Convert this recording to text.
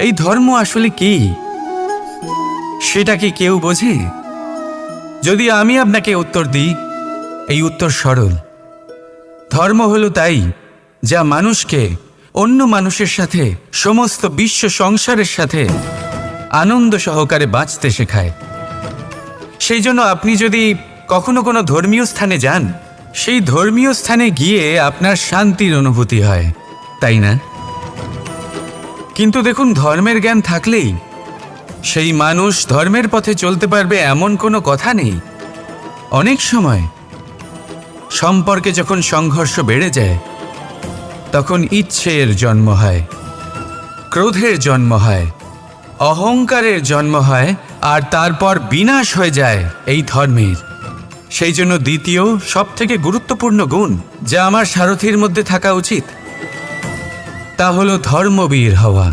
এই ধর্ম আসলে কি সেটা কি কেউ বোঝে? যদি আমি আপনাকে উত্তর দিই, এই উত্তর সরল। ধর্ম হলো তাই যা মানুষকে অন্য মানুষের সাথে, সমস্ত বিশ্ব সংসারের সাথে আনন্দ সহকারে বাঁচতে শেখায়। সেই জন্য আপনি যদি কখনো কোনো ধর্মীয় স্থানে যান, সেই ধর্মীয় স্থানে গিয়ে আপনার শান্তির অনুভূতি হয়, তাই না? কিন্তু দেখুন, ধর্মের জ্ঞান থাকলেই সেই মানুষ ধর্মের পথে চলতে পারবে এমন কোনো কথা নেই। অনেক সময় সম্পর্কে যখন সংঘর্ষ বেড়ে যায়, তখন ইচ্ছের জন্ম হয়, ক্রোধের জন্ম হয়, অহংকারের জন্ম হয়, আর তারপর বিনাশ হয়ে যায় এই ধর্মের। সেই জন্য দ্বিতীয় সবথেকে গুরুত্বপূর্ণ গুণ যা আমার সারথীর মধ্যে থাকা উচিত, তা হলো ধর্মবীর হওয়া।